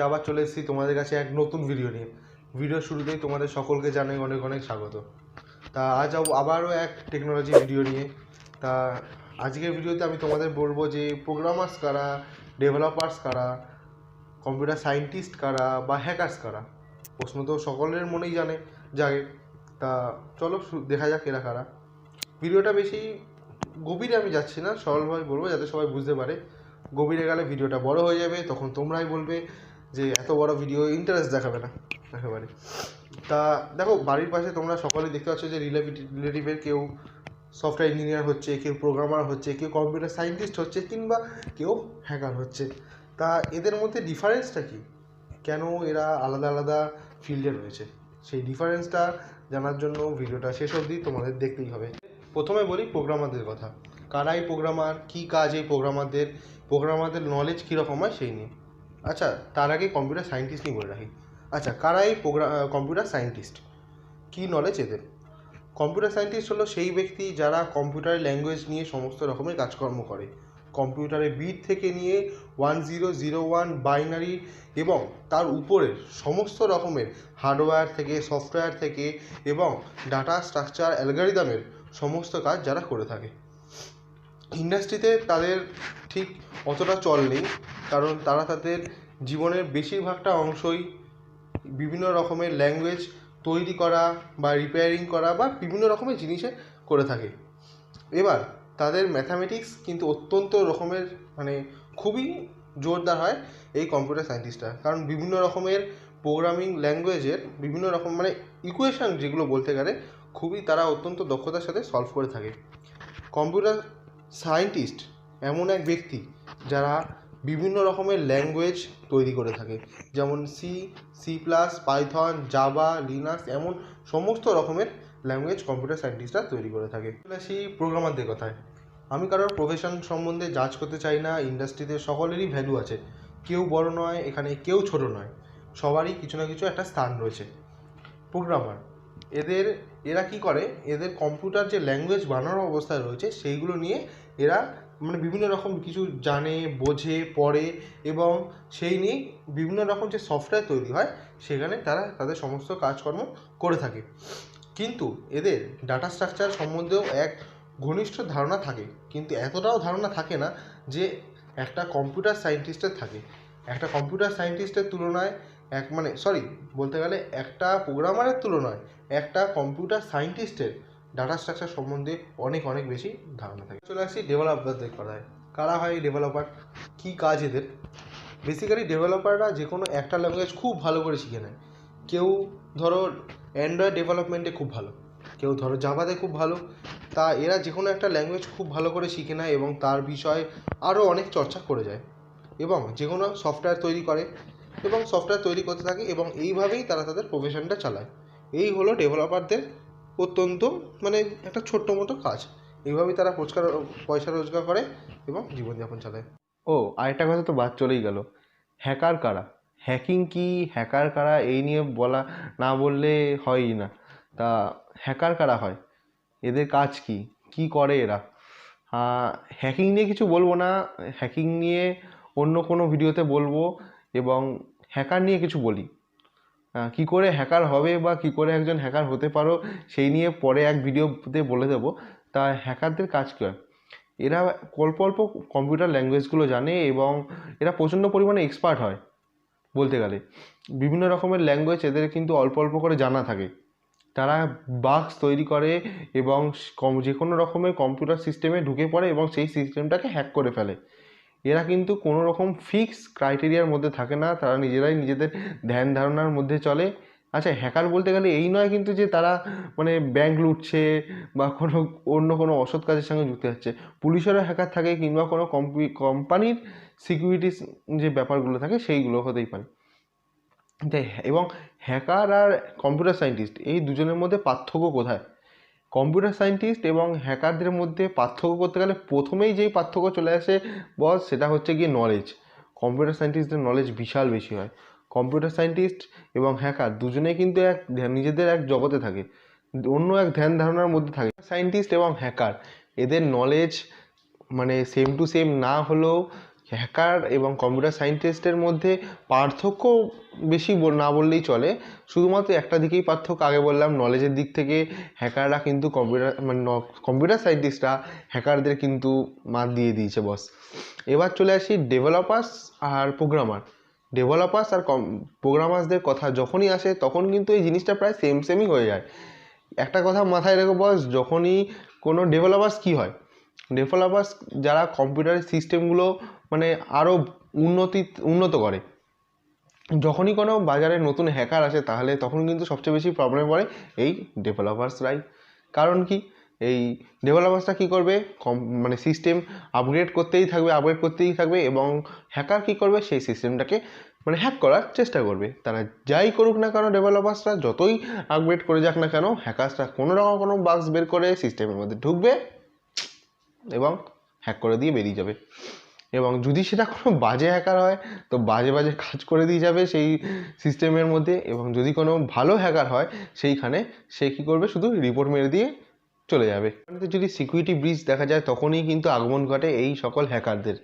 আবার চলে এসেছি তোমাদের কাছে এক নতুন ভিডিও নিয়ে। ভিডিও শুরুতেই তোমাদের সকলকে জানাই অনেক অনেক স্বাগত। তা আজ আবারও এক টেকনোলজি ভিডিও নিয়ে। তা আজকের ভিডিওতে আমি তোমাদের বলবো যে প্রোগ্রামার্স কারা, ডেভেলপার্স কারা, কম্পিউটার সায়েন্টিস্ট কারা বা হ্যাকার্স কারা। প্রশ্ন তো সকলের মনেই জাগে। তা চলো দেখা যাক এরা কারা। ভিডিওটা বেশি গভীরে আমি যাচ্ছি না, সরলভাবে বলবো যাতে সবাই বুঝতে পারে। গভীরে গেলে ভিডিওটা বড় হয়ে যাবে, তখন তোমরাই বলবে যে এত বড় ভিডিও ইন্টারেস্ট দেখাবে না একেবারে। তা দেখো, বাড়ির পাশে তোমরা সকলেই দেখতে পাচ্ছ যে রিলেটিভের কেউ সফটওয়্যার ইঞ্জিনিয়ার হচ্ছে, কেউ প্রোগ্রামার হচ্ছে, কেউ কম্পিউটার সায়েন্টিস্ট হচ্ছে, কিংবা কেউ হ্যাকার হচ্ছে। তা এদের মধ্যে ডিফারেন্সটা কী, কেন এরা আলাদা আলাদা ফিল্ডে রয়েছে, সেই ডিফারেন্সটা জানার জন্য ভিডিওটা শেষ অবধি তোমাদের দেখতেই হবে। প্রথমে বলি প্রোগ্রামারদের কথা। কারা এই প্রোগ্রামার, কী কাজ এই প্রোগ্রামারদের নলেজ কীরকম হয় সেই নিয়ে। আচ্ছা, তার আগে কম্পিউটার সায়েন্টিস্ট নিয়ে বলে রাখি। আচ্ছা, কারা এই কম্পিউটার সায়েন্টিস্ট, কী নলেজ এদের? কম্পিউটার সায়েন্টিস্ট হলো সেই ব্যক্তি যারা কম্পিউটার ল্যাঙ্গুয়েজ নিয়ে সমস্ত রকমের কাজকর্ম করে। কম্পিউটারের বিট থেকে নিয়ে 1001 বাইনারি এবং তার উপরের সমস্ত রকমের হার্ডওয়্যার থেকে, সফটওয়্যার থেকে এবং ডাটা স্ট্রাকচার অ্যালগরিদমের সমস্ত কাজ যারা করে থাকে। ইন্ডাস্ট্রিতে তাদের ঠিক অতটা চল নেই, কারণ তারা তাদের জীবনের বেশিরভাগটা অংশই বিভিন্ন রকমের ল্যাঙ্গুয়েজ তৈরি করা বা রিপেয়ারিং করা বা বিভিন্ন রকমের জিনিসে করে থাকে। এবার তাদের ম্যাথামেটিক্স কিন্তু অত্যন্ত রকমের খুবই জোরদার হয় এই কম্পিউটার সায়েন্টিস্টরা, কারণ বিভিন্ন রকমের প্রোগ্রামিং ল্যাঙ্গুয়েজের বিভিন্ন রকম ইকুয়েশান যেগুলো বলতে গেলে খুবই তারা অত্যন্ত দক্ষতার সাথে সলভ করে থাকে। কম্পিউটার সায়েন্টিস্ট এমন এক ব্যক্তি যারা বিভিন্ন রকমের ল্যাঙ্গুয়েজ তৈরি করে থাকে, যেমন C plus, Python, Java, Linux, এমন সমস্ত রকমের ল্যাঙ্গুয়েজ কম্পিউটার সায়েন্টিস্টরা তৈরি করে থাকে। সেই প্রোগ্রামারদের কথায় আমি কারোর প্রফেশন সম্বন্ধে জাজ করতে চাই না। ইন্ডাস্ট্রিতে সকলেরই ভ্যালু আছে, কেউ বড় নয় এখানে, কেউ ছোট নয়, সবারই কিছু না কিছু একটা স্থান রয়েছে। প্রোগ্রামার এরা কি করে, এদের কম্পিউটার যে ল্যাঙ্গুয়েজ বানানোর অবস্থায় রয়েছে সেইগুলো নিয়ে এরা বিভিন্ন রকম কিছু জানে, বোঝে, পড়ে এবং সেই নিয়েই বিভিন্ন রকম যে সফটওয়্যার তৈরি হয় সেখানে তারা তাদের সমস্ত কাজকর্ম করে থাকে। কিন্তু এদের ডাটা স্ট্রাকচার সম্বন্ধেও এক ঘনিষ্ঠ ধারণা থাকে, কিন্তু এতটাও ধারণা থাকে না যে একটা কম্পিউটার সায়েন্টিস্টের থাকে। একটা কম্পিউটার সায়েন্টিস্টের তুলনায় বলতে গেলে একটা প্রোগ্রামারের তুলনায় একটা কম্পিউটার সায়েন্টিস্টের ডাটা স্ট্রাকচার সম্বন্ধে অনেক অনেক বেশি ধারণা থাকে। চলে আসছি ডেভেলপারদের কথায়। কারা হয় ডেভেলপার, কী কাজ এদের? বেসিক্যালি ডেভেলপাররা যে কোনো একটা ল্যাঙ্গুয়েজ খুব ভালো করে শিখে নেয়। কেউ ধরো অ্যান্ড্রয়েড ডেভেলপমেন্টে খুব ভালো, কেউ ধরো জাভাতে খুব ভালো। তা এরা যে কোনো একটা ল্যাঙ্গুয়েজ খুব ভালো করে শিখে নেয় এবং তার বিষয়ে আরও অনেক চর্চা করে যায় এবং যে কোনো সফটওয়্যার তৈরি করে এবং সফটওয়্যার তৈরি করতে থাকে এবং এইভাবেই তারা তাদের প্রফেশনটা চালায়। এই হলো ডেভেলপারদের অত্যন্ত একটা ছোট্ট মতো কাজ। এইভাবেই তারা পয়সা রোজগার করে এবং জীবনযাপন চালায়। ও আরেকটা কথা তো বাদ চলেই গেল, হ্যাকার কারা, হ্যাকিং কি, হ্যাকার কারা, এই নিয়ে না বললে হয়ই না। তা হ্যাকার কারা হয়, এদের কাজ কি, কি করে এরা? হ্যাকিং নিয়ে কিছু বলবো না, হ্যাকিং নিয়ে অন্য কোনো ভিডিওতে বলবো, এবং হ্যাকার নিয়ে কিছু বলি। কি করে হ্যাকার হবে বা কি করে একজন হ্যাকার হতে পারো সেই নিয়ে পরে এক ভিডিওতে বলে দেবো। তা হ্যাকারদের কাজ কী হয়, এরা অল্প অল্প কম্পিউটার ল্যাঙ্গুয়েজগুলো জানে এবং এরা প্রচণ্ড পরিমাণে এক্সপার্ট হয়। বলতে গেলে বিভিন্ন রকমের ল্যাঙ্গুয়েজ এদের কিন্তু অল্প অল্প করে জানা থাকে। তারা বাগস তৈরি করে এবং যে কোনো রকমের কম্পিউটার সিস্টেমে ঢুকে পড়ে এবং সেই সিস্টেমটাকে হ্যাক করে ফেলে। এরা কিন্তু কোনো রকম ফিক্স ক্রাইটেরিয়ার মধ্যে থাকে না, তারা নিজেরাই নিজেদের ধ্যান ধারণার মধ্যে চলে। আচ্ছা, হ্যাকার বলতে গেলে এই নয় কিন্তু যে তারা ব্যাংক লুটছে বা অন্য কোনো অসৎ কাজের সঙ্গে যুক্ত হচ্ছে। পুলিশেরও হ্যাকার থাকে কিংবা কোনো কোম্পানির সিকিউরিটি যে ব্যাপারগুলো থাকে সেইগুলো হতেই পারে। এবং হ্যাকার আর কম্পিউটার সায়েন্টিস্ট এই দুজনের মধ্যে পার্থক্য কোথায়? কম্পিউটার সায়েন্টিস্ট এবং হ্যাকারদের মধ্যে পার্থক্য করতে গেলে প্রথমেই যেই পার্থক্য চলে আসে সেটা হচ্ছে গিয়ে নলেজ। কম্পিউটার সায়েন্টিস্টদের নলেজ বিশাল বেশি হয়। কম্পিউটার সায়েন্টিস্ট এবং হ্যাকার দুজনেই কিন্তু নিজেদের এক জগতে থাকে, অন্য এক ধ্যান ধারণার মধ্যে থাকে। সায়েন্টিস্ট এবং হ্যাকার এদের নলেজ সেম টু সেম না হলেও হ্যাকার এবং কম্পিউটার সায়েন্টিস্টের মধ্যে পার্থক্য বেশি না বললেই চলে, শুধুমাত্র একটা দিকেই পার্থক্য। আগে বললাম নলেজের দিক থেকে হ্যাকাররা কিন্তু কম্পিউটার সায়েন্টিস্টরা হ্যাকারদের কিন্তু মাত দিয়ে দিয়েছে বস। এবার চলে আসি ডেভেলপার্স আর প্রোগ্রামার। ডেভেলপার্স আর প্রোগ্রামার্সদের কথা যখনই আসে তখন কিন্তু এই জিনিসটা প্রায় সেমই হয়ে যায়। একটা কথা মাথায় রেখো বস, যখনই কোনো ডেভেলপার্স কী হয়, ডেভেলপার্স যারা কম্পিউটারের সিস্টেমগুলো মানে আরও উন্নত করে, যখনই কোনো বাজারে নতুন হ্যাকার আসে তাহলে তখন কিন্তু সবচেয়ে বেশি প্রবলেমে পড়ে এই ডেভেলপার্সরাই। কারণ কি, এই ডেভেলপার্সরা কী করবে, মানে সিস্টেম আপগ্রেড করতেই থাকবে এবং হ্যাকার কী করবে, সেই সিস্টেমটাকে মানে হ্যাক করার চেষ্টা করবে। তারা যাই করুক না কেন, ডেভেলপার্সরা যতই আপগ্রেড করে যাক না কেন, হ্যাকার্সরা কোনো রকম কোনো বাগস বের করে সিস্টেমের মধ্যে ঢুকবে এবং হ্যাক করে দিয়ে বেরিয়ে যাবে। এবং যদি সেটা কোনো বাজে হ্যাকার হয় তো বাজে কাজ করে দিয়ে যাবে সেই সিস্টেমের মধ্যে, এবং যদি কোনো ভালো হ্যাকার হয় সেইখানে সে কী করবে, শুধু রিপোর্ট মেরে দিয়ে চলে যাবে। যদি সিকিউরিটি ব্রিচ দেখা যায় তখনই কিন্তু আগমন ঘটে এই সকল হ্যাকারদের।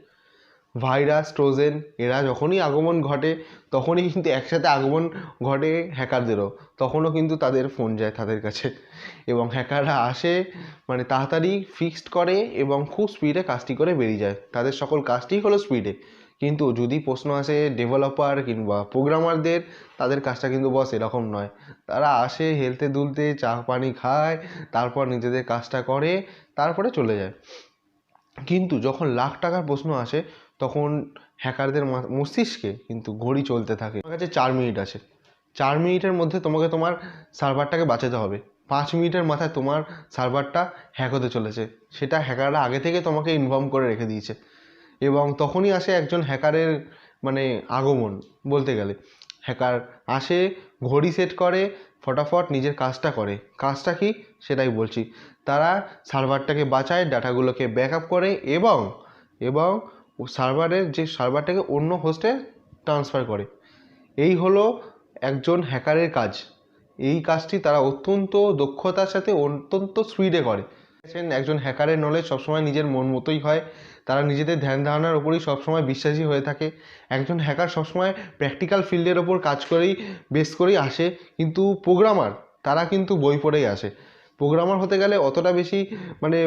ভাইরাস, ট্রোজেন এরা যখনই আগমন ঘটে তখনই কিন্তু একসাথে আগমন ঘটে হ্যাকারদেরও, তখনও কিন্তু তাদের ফোন যায় তাদের কাছে এবং হ্যাকাররা আসে মানে তাড়াতাড়ি ফিক্সড করে এবং খুব স্পিডে কাজটি করে বেরিয়ে যায়। তাদের সকল কাজটি হলো স্পিডে। কিন্তু যদি প্রশ্ন আসে ডেভেলপার কিংবা প্রোগ্রামারদের, তাদের কাজটা কিন্তু বস এরকম নয়। তারা আসে হেলতে দুলতে, চা পানি খায়, তারপর নিজেদের কাজটা করে, তারপরে চলে যায়। কিন্তু যখন লাখ টাকার প্রশ্ন আসে তখন হ্যাকারদের মস্তিষ্কে কিন্তু ঘড়ি চলতে থাকে। আমার কাছে 4 মিনিট আছে, 4 মিনিটের মধ্যে তোমাকে তোমার সার্ভারটাকে বাঁচাতে হবে। 5 মিনিটের মাথায় তোমার সার্ভারটা হ্যাক হতে চলেছে, সেটা হ্যাকাররা আগে থেকে তোমাকে ইনফর্ম করে রেখে দিয়েছে। এবং তখনই আসে একজন হ্যাকারের মানে আগমন বলতে গেলে। হ্যাকার আসে, ঘড়ি সেট করে, ফটাফট নিজের কাজটা করে। কাজটা কি সেটাই বলছি। তারা সার্ভারটাকে বাঁচায়, ডাটাগুলোকে ব্যাকআপ করে এবং সার্ভারটাকে অন্য হোস্টে ট্রান্সফার করে। এই হলো একজন হ্যাকারের কাজ। এই কাজটি তারা অত্যন্ত দক্ষতার সাথে অত্যন্ত স্পিডে করে। একজন হ্যাকারের নলেজ সবসময় নিজের মন মতোই হয়, তারা নিজেদের ধ্যান ধারণার ওপরই সবসময় বিশ্বাসী হয়ে থাকে। একজন হ্যাকার সবসময় প্র্যাকটিক্যাল ফিল্ডের ওপর কাজ বেস করেই আসে। কিন্তু প্রোগ্রামার তারা কিন্তু বই পড়েই আসে। প্রোগ্রামার হতে গেলে অতটা বেশি মানে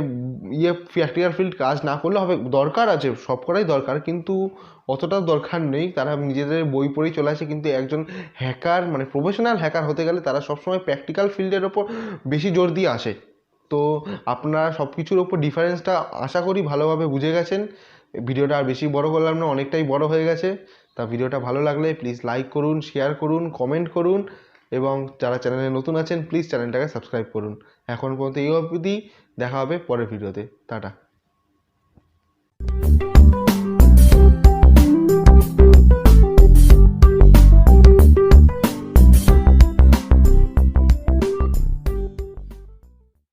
প্র্যাকটিক্যাল ফিল্ড কাজ না করলে হবে, দরকার আছে, সব করাই দরকার, কিন্তু অতটাও দরকার নেই। তারা নিজেদের বই পড়েই চলে আসে। কিন্তু একজন হ্যাকার মানে প্রফেশনাল হ্যাকার হতে গেলে তারা সবসময় প্র্যাকটিক্যাল ফিল্ডের ওপর বেশি জোর দিয়ে আসে। তো আপনারা সব কিছুর ওপর ডিফারেন্সটা আশা করি ভালোভাবে বুঝে গেছেন। ভিডিওটা আর বেশি বড় করলাম না, অনেকটাই বড় হয়ে গেছে। তা ভিডিওটা ভালো লাগলে প্লিজ লাইক করুন, শেয়ার করুন, কমেন্ট করুন এবং যারা চ্যানেলে নতুন আছেন প্লিজ চ্যানেলটাকে সাবস্ক্রাইব করুন। এখন পর্যন্ত এই অবধি, দেখা হবে পরের ভিডিওতে। টাটা।